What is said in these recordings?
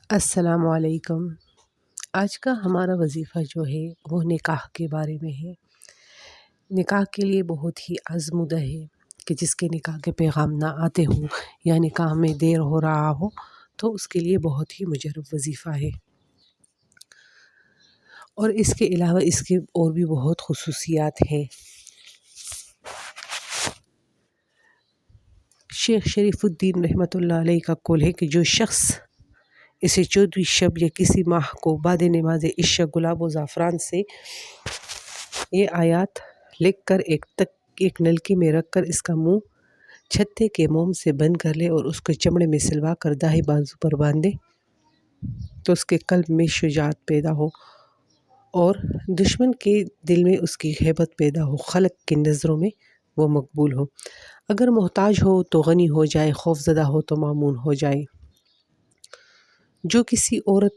السلام علیکم۔ آج کا ہمارا وظیفہ جو ہے وہ نکاح کے بارے میں ہے۔ نکاح کے لیے بہت ہی آزمودہ ہے کہ جس کے نکاح کے پیغام نہ آتے ہوں یا نکاح میں دیر ہو رہا ہو تو اس کے لیے بہت ہی مجرب وظیفہ ہے، اور اس کے علاوہ اس کے اور بھی بہت خصوصیات ہیں۔ شیخ شریف الدین رحمۃ اللہ علیہ کا قول ہے کہ جو شخص اسے 14ویں شب یا کسی ماہ کو بعد نماز عشاء گلاب و زعفران سے یہ آیات لکھ کر ایک نلکی میں رکھ کر اس کا منہ چھتے کے موم سے بند کر لے اور اس کو چمڑے میں سلوا کر دائیں بازو پر باندھے تو اس کے قلب میں شجاعت پیدا ہو اور دشمن کے دل میں اس کی ہیبت پیدا ہو، خلق کی نظروں میں وہ مقبول ہو، اگر محتاج ہو تو غنی ہو جائے، خوف زدہ ہو تو مامون ہو جائے۔ جو کسی عورت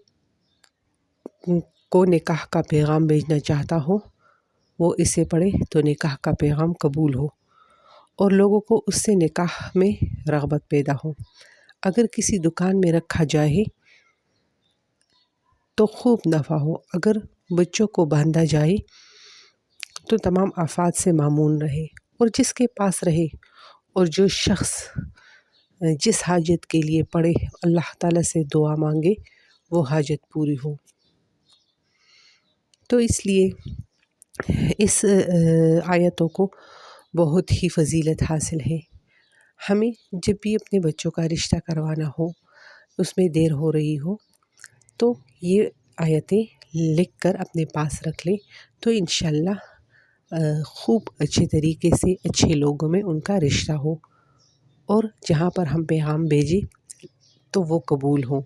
کو نکاح کا پیغام بھیجنا چاہتا ہو وہ اسے پڑھے تو نکاح کا پیغام قبول ہو اور لوگوں کو اس سے نکاح میں رغبت پیدا ہو۔ اگر کسی دکان میں رکھا جائے تو خوب نفع ہو، اگر بچوں کو باندھا جائے تو تمام آفات سے مامون رہے، اور جس کے پاس رہے اور جو شخص جس حاجت کے لیے پڑھے اللہ تعالیٰ سے دعا مانگے وہ حاجت پوری ہو۔ تو اس لیے اس آیتوں کو بہت ہی فضیلت حاصل ہے۔ ہمیں جب بھی اپنے بچوں کا رشتہ کروانا ہو، اس میں دیر ہو رہی ہو، تو یہ آیتیں لکھ کر اپنے پاس رکھ لیں تو انشاءاللہ خوب اچھے طریقے سے اچھے لوگوں میں ان کا رشتہ ہو، اور جہاں پر ہم پیغام بھیجیں تو وہ قبول ہو۔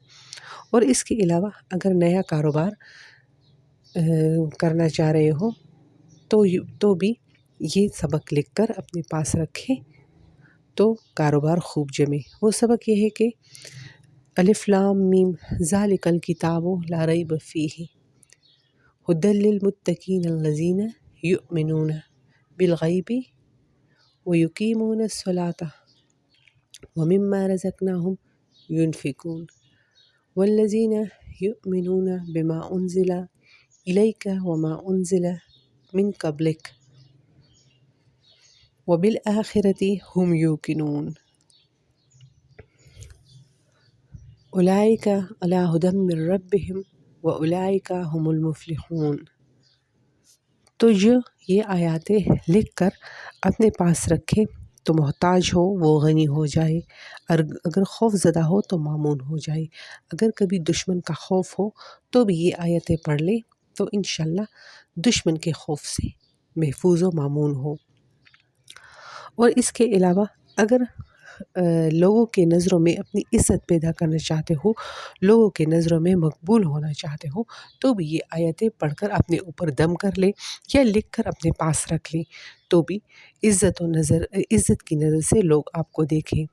اور اس کے علاوہ اگر نیا کاروبار کرنا چاہ رہے ہو تو بھی یہ سبق لکھ کر اپنے پاس رکھیں تو کاروبار خوب جمے۔ وہ سبق یہ ہے کہ الف لام میم ذالک الکتاب لا ریب فیہ ھدی للمتقین الذین یؤمنون بالغیب ویقیمون الصلاۃ ومما رزقناہم ینفقون والذین یؤمنون بما انزل الیک وما انزل من قبلک وبالآخرۃ ھم یوقنون اولئک علی ھدی من ربہم واولئک ھم المفلحون۔ تو جو یہ آیاتیں لکھ کر اپنے پاس رکھے تو محتاج ہو وہ غنی ہو جائے، اگر خوف زدہ ہو تو مامون ہو جائے، اگر کبھی دشمن کا خوف ہو تو بھی یہ آیتیں پڑھ لے تو انشاءاللہ دشمن کے خوف سے محفوظ و مامون ہو۔ اور اس کے علاوہ اگر لوگوں کے نظروں میں اپنی عزت پیدا کرنا چاہتے ہو، لوگوں کے نظروں میں مقبول ہونا چاہتے ہو تو بھی یہ آیتیں پڑھ کر اپنے اوپر دم کر لے یا لکھ کر اپنے پاس رکھ لیں تو بھی عزت کی نظر سے لوگ آپ کو دیکھیں۔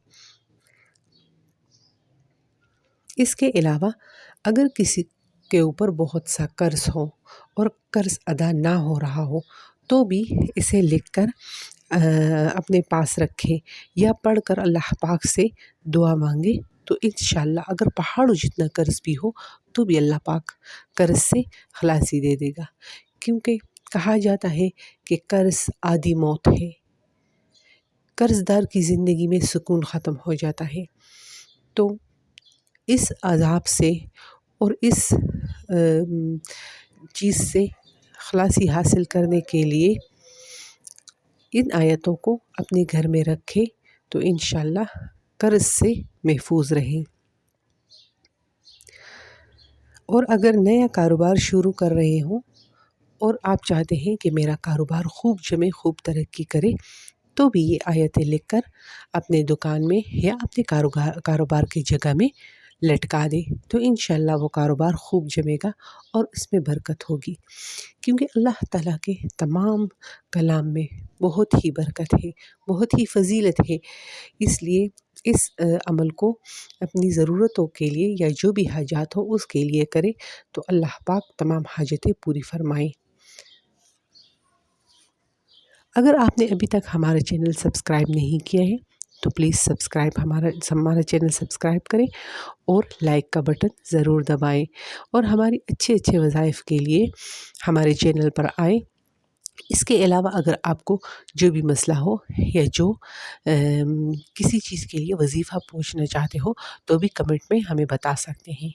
اس کے علاوہ اگر کسی کے اوپر بہت سا قرض ہو اور قرض ادا نہ ہو رہا ہو تو بھی اسے لکھ کر اپنے پاس رکھے یا پڑھ کر اللہ پاک سے دعا مانگے تو انشاءاللہ اگر پہاڑوں جتنا قرض بھی ہو تو بھی اللہ پاک قرض سے خلاصی دے دے گا، کیونکہ کہا جاتا ہے کہ قرض آدھی موت ہے، قرض دار کی زندگی میں سکون ختم ہو جاتا ہے۔ تو اس عذاب سے اور اس چیز سے خلاصی حاصل کرنے کے لیے ان آیتوں کو اپنے گھر میں رکھے تو انشاءاللہ قرض سے محفوظ رہیں۔ اور اگر نیا کاروبار شروع کر رہے ہوں اور آپ چاہتے ہیں کہ میرا کاروبار خوب جمے، خوب ترقی کرے تو بھی یہ آیتیں لکھ کر اپنے دکان میں یا اپنے کاروبار کی جگہ میں لٹکا دے تو انشاءاللہ وہ کاروبار خوب جمے گا اور اس میں برکت ہوگی، کیونکہ اللہ تعالیٰ کے تمام کلام میں بہت ہی برکت ہے، بہت ہی فضیلت ہے۔ اس لیے اس عمل کو اپنی ضرورتوں کے لیے یا جو بھی حاجات ہو اس کے لیے کرے تو اللہ پاک تمام حاجتیں پوری فرمائے۔ اگر آپ نے ابھی تک ہمارا چینل سبسکرائب نہیں کیا ہے تو پلیز ہمارا چینل سبسکرائب کریں اور لائک کا بٹن ضرور دبائیں، اور ہماری اچھے وظائف کے لیے ہمارے چینل پر آئیں۔ اس کے علاوہ اگر آپ کو جو بھی مسئلہ ہو یا جو کسی چیز کے لیے وظیفہ پوچھنا چاہتے ہو تو بھی کمنٹ میں ہمیں بتا سکتے ہیں۔